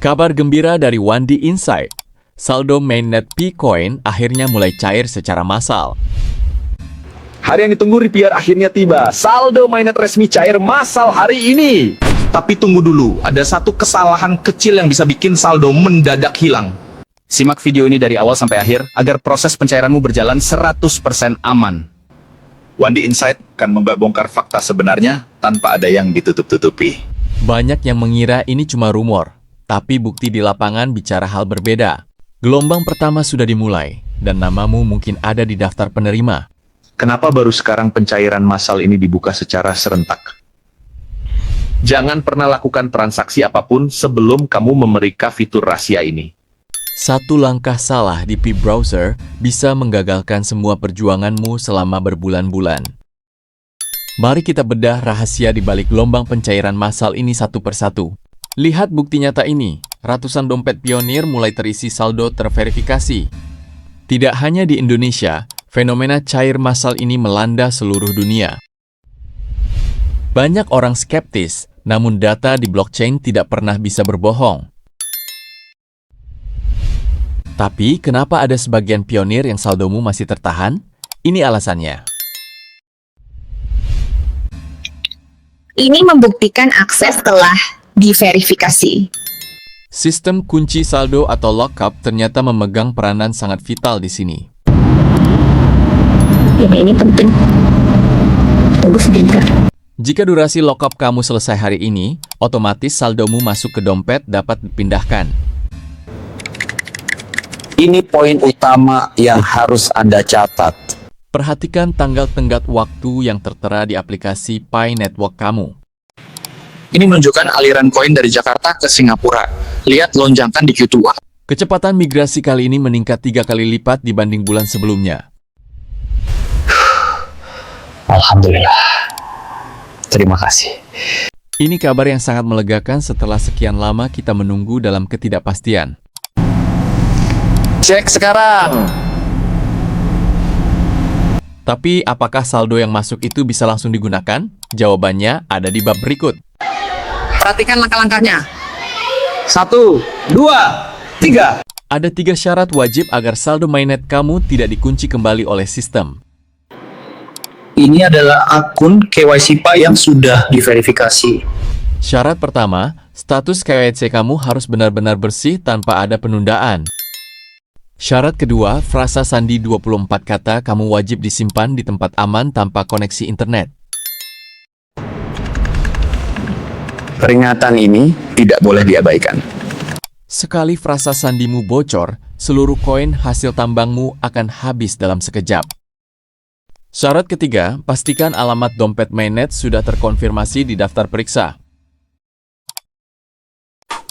Kabar gembira dari Wandi Insight. Saldo mainnet P-Coin akhirnya mulai cair secara massal. Hari yang ditunggu Ripiar akhirnya tiba. Saldo mainnet resmi cair massal hari ini. Tapi tunggu dulu, ada satu kesalahan kecil yang bisa bikin saldo mendadak hilang. Simak video ini dari awal sampai akhir agar proses pencairanmu berjalan 100% aman. Wandi Insight akan membongkar fakta sebenarnya tanpa ada yang ditutup-tutupi. Banyak yang mengira ini cuma rumor, tapi bukti di lapangan bicara hal berbeda. Gelombang pertama sudah dimulai, dan namamu mungkin ada di daftar penerima. Kenapa baru sekarang pencairan massal ini dibuka secara serentak? Jangan pernah lakukan transaksi apapun sebelum kamu memeriksa fitur rahasia ini. Satu langkah salah di P-Browser bisa menggagalkan semua perjuanganmu selama berbulan-bulan. Mari kita bedah rahasia di balik gelombang pencairan massal ini satu persatu. Lihat bukti nyata ini, ratusan dompet pionir mulai terisi saldo terverifikasi. Tidak hanya di Indonesia, fenomena cair massal ini melanda seluruh dunia. Banyak orang skeptis, namun data di blockchain tidak pernah bisa berbohong. Tapi, kenapa ada sebagian pionir yang saldomu masih tertahan? Ini alasannya. Ini membuktikan akses telah diverifikasi. Sistem kunci saldo atau lockup ternyata memegang peranan sangat vital di sini. Ini penting. Tunggu sebentar. Jika durasi lockup kamu selesai hari ini, otomatis saldomu masuk ke dompet dapat dipindahkan. Ini poin utama yang harus Anda catat. Perhatikan tanggal tenggat waktu yang tertera di aplikasi Pi Network kamu. Ini menunjukkan aliran koin dari Jakarta ke Singapura. Lihat lonjakan di Q2. Kecepatan migrasi kali ini meningkat 3 kali lipat dibanding bulan sebelumnya. Alhamdulillah. Terima kasih. Ini kabar yang sangat melegakan setelah sekian lama kita menunggu dalam ketidakpastian. Cek sekarang. Tapi apakah saldo yang masuk itu bisa langsung digunakan? Jawabannya ada di bab berikut. Perhatikan langkah-langkahnya. 1, 2, 3. Ada 3 syarat wajib agar saldo mainnet kamu tidak dikunci kembali oleh sistem. Ini adalah akun KYC Pi yang sudah diverifikasi. Syarat pertama, status KYC kamu harus benar-benar bersih tanpa ada penundaan. Syarat kedua, frasa sandi 24 kata kamu wajib disimpan di tempat aman tanpa koneksi internet. Peringatan ini tidak boleh diabaikan. Sekali frasa sandimu bocor, seluruh koin hasil tambangmu akan habis dalam sekejap. Syarat ketiga, pastikan alamat dompet mainnet sudah terkonfirmasi di daftar periksa.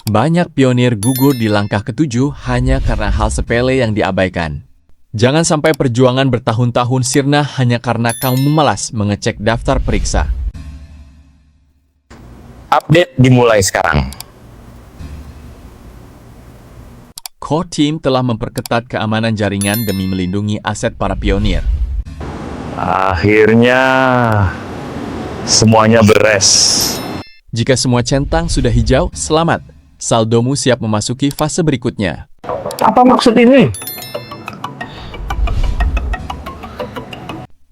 Banyak pionir gugur di langkah ketujuh hanya karena hal sepele yang diabaikan. Jangan sampai perjuangan bertahun-tahun sirna hanya karena kamu malas mengecek daftar periksa. Update dimulai sekarang. Core Team telah memperketat keamanan jaringan demi melindungi aset para pionir. Akhirnya semuanya beres. Jika semua centang sudah hijau, selamat. Saldomu siap memasuki fase berikutnya. Apa maksud ini?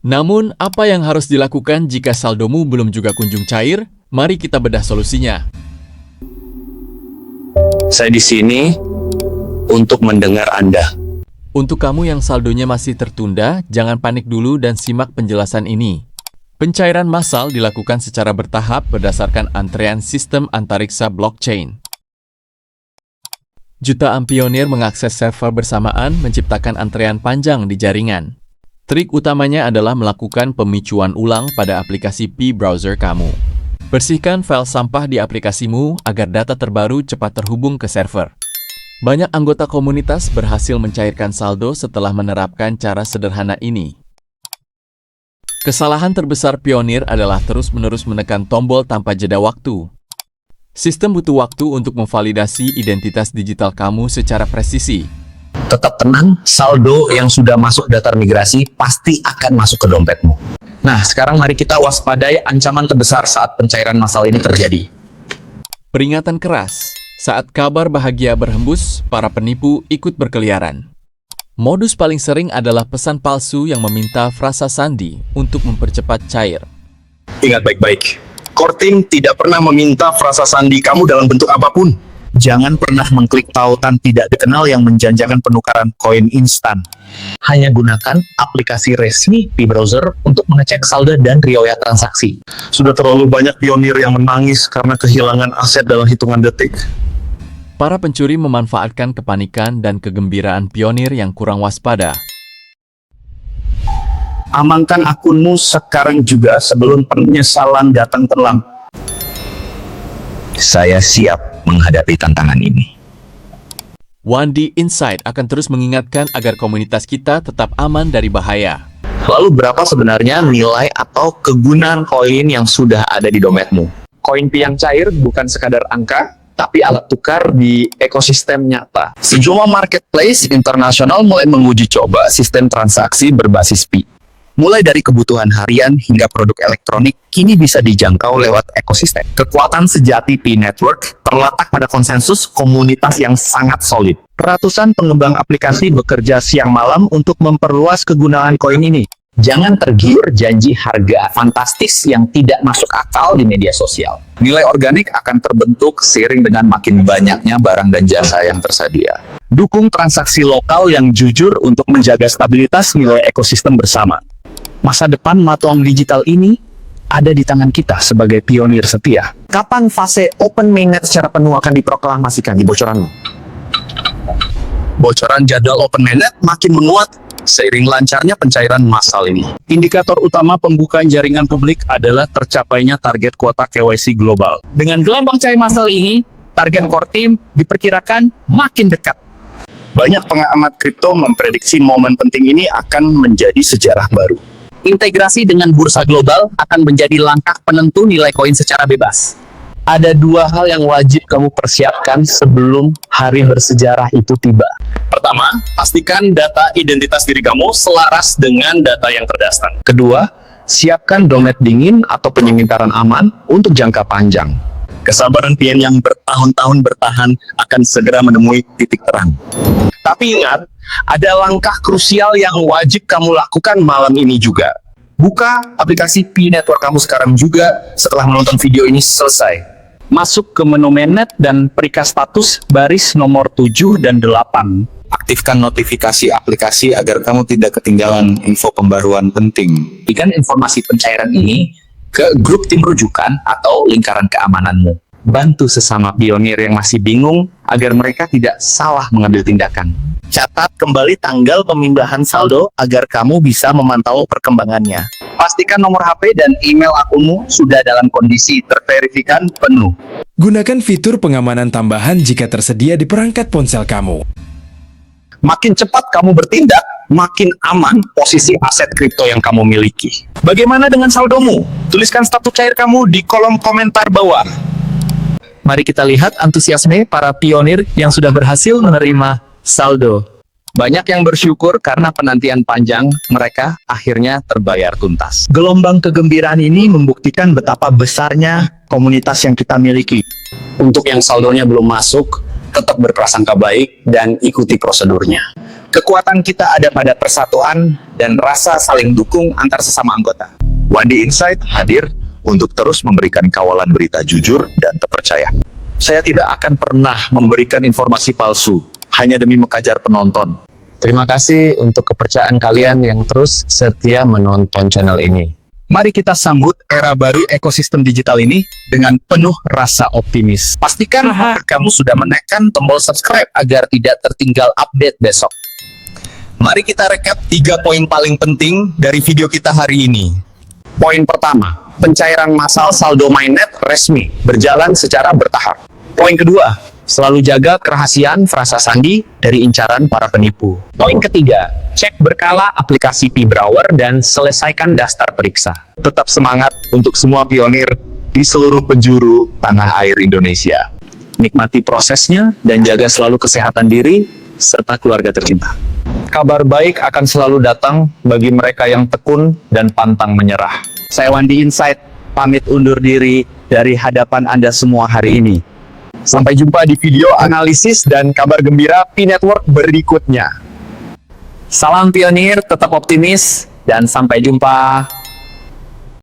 Namun, apa yang harus dilakukan jika saldomu belum juga kunjung cair? Mari kita bedah solusinya. Saya di sini untuk mendengar Anda. Untuk kamu yang saldonya masih tertunda, jangan panik dulu dan simak penjelasan ini. Pencairan massal dilakukan secara bertahap berdasarkan antrean sistem antariksa blockchain. Jutaan pionir mengakses server bersamaan menciptakan antrean panjang di jaringan. Trik utamanya adalah melakukan pemicuan ulang pada aplikasi P-Browser kamu. Bersihkan file sampah di aplikasimu agar data terbaru cepat terhubung ke server. Banyak anggota komunitas berhasil mencairkan saldo setelah menerapkan cara sederhana ini. Kesalahan terbesar pionir adalah terus-menerus menekan tombol tanpa jeda waktu. Sistem butuh waktu untuk memvalidasi identitas digital kamu secara presisi. Tetap tenang, saldo yang sudah masuk daftar migrasi pasti akan masuk ke dompetmu. Nah, sekarang mari kita waspadai ancaman terbesar saat pencairan massal ini terjadi. Peringatan keras. Saat kabar bahagia berhembus, para penipu ikut berkeliaran. Modus paling sering adalah pesan palsu yang meminta frasa sandi untuk mempercepat cair. Ingat baik-baik, core team tidak pernah meminta frasa sandi kamu dalam bentuk apapun. Jangan pernah mengklik tautan tidak dikenal yang menjanjikan penukaran koin instan. Hanya gunakan aplikasi resmi di browser untuk mengecek saldo dan riwayat transaksi. Sudah terlalu banyak pionir yang menangis karena kehilangan aset dalam hitungan detik. Para pencuri memanfaatkan kepanikan dan kegembiraan pionir yang kurang waspada. Amankan akunmu sekarang juga sebelum penyesalan datang terlambat. Saya siap menghadapi tantangan ini. Wandi Insight akan terus mengingatkan agar komunitas kita tetap aman dari bahaya. Lalu berapa sebenarnya nilai atau kegunaan koin yang sudah ada di dompetmu? Koin piang cair bukan sekadar angka, tapi alat tukar di ekosistem nyata. Sejumlah marketplace internasional mulai menguji coba sistem transaksi berbasis Pi. Mulai dari kebutuhan harian hingga produk elektronik, kini bisa dijangkau lewat ekosistem. Kekuatan sejati Pi Network terletak pada konsensus komunitas yang sangat solid. Ratusan pengembang aplikasi bekerja siang malam untuk memperluas kegunaan koin ini. Jangan tergiur janji harga fantastis yang tidak masuk akal di media sosial. Nilai organik akan terbentuk seiring dengan makin banyaknya barang dan jasa yang tersedia. Dukung transaksi lokal yang jujur untuk menjaga stabilitas nilai ekosistem bersama. Masa depan matuang digital ini ada di tangan kita sebagai pionir setia. Kapan fase open mainnet secara penuh akan diproklamasikan di bocoranmu? Bocoran jadwal open mainnet makin menguat seiring lancarnya pencairan massal ini. Indikator utama pembukaan jaringan publik adalah tercapainya target kuota KYC global. Dengan gelombang cair massal ini, target core team diperkirakan makin dekat. Banyak pengamat kripto memprediksi momen penting ini akan menjadi sejarah baru. Integrasi dengan bursa global akan menjadi langkah penentu nilai koin secara bebas. Ada dua hal yang wajib kamu persiapkan sebelum hari bersejarah itu tiba. Pertama, pastikan data identitas diri kamu selaras dengan data yang terdaftar. Kedua, siapkan dompet dingin atau penyelintaran aman untuk jangka panjang. Kesabaran pion yang bertahun-tahun bertahan akan segera menemui titik terang. Tapi ingat, ada langkah krusial yang wajib kamu lakukan malam ini juga. Buka aplikasi Pi Network kamu sekarang juga setelah menonton video ini selesai. Masuk ke menu mainnet dan periksa status baris nomor 7 dan 8. Aktifkan notifikasi aplikasi agar kamu tidak ketinggalan info pembaruan penting. Berikan informasi pencairan ini ke grup tim rujukan atau lingkaran keamananmu. Bantu sesama pionir yang masih bingung agar mereka tidak salah mengambil tindakan. Catat kembali tanggal pemindahan saldo agar kamu bisa memantau perkembangannya. Pastikan nomor HP dan email akunmu sudah dalam kondisi terverifikan penuh. Gunakan fitur pengamanan tambahan jika tersedia di perangkat ponsel kamu. Makin cepat kamu bertindak, makin aman posisi aset kripto yang kamu miliki. Bagaimana dengan saldomu? Tuliskan status cair kamu di kolom komentar bawah. Mari kita lihat antusiasme para pionir yang sudah berhasil menerima saldo. Banyak yang bersyukur karena penantian panjang mereka akhirnya terbayar tuntas. Gelombang kegembiraan ini membuktikan betapa besarnya komunitas yang kita miliki. Untuk yang saldonya belum masuk, tetap berprasangka baik dan ikuti prosedurnya. Kekuatan kita ada pada persatuan dan rasa saling dukung antar sesama anggota. Wandi Insight hadir untuk terus memberikan kawalan berita jujur dan terpercaya. Saya tidak akan pernah memberikan informasi palsu hanya demi mengajar penonton. Terima kasih untuk kepercayaan kalian yang terus setia menonton channel ini. Mari kita sambut era baru ekosistem digital ini dengan penuh rasa optimis. Pastikan kamu sudah menekan tombol subscribe agar tidak tertinggal update besok. Mari kita recap 3 poin paling penting dari video kita hari ini. Poin pertama, pencairan massal saldo mainnet resmi berjalan secara bertahap. Poin kedua, selalu jaga kerahasiaan frasa sandi dari incaran para penipu. Poin ketiga, cek berkala aplikasi Pi Brower dan selesaikan daftar periksa. Tetap semangat untuk semua pionir di seluruh penjuru tanah air Indonesia. Nikmati prosesnya dan jaga selalu kesehatan diri serta keluarga tercinta. Kabar baik akan selalu datang bagi mereka yang tekun dan pantang menyerah. Saya Wandi Insight, pamit undur diri dari hadapan Anda semua hari ini. Sampai jumpa di video analisis dan kabar gembira P-Network berikutnya. Salam pionir, tetap optimis, dan sampai jumpa.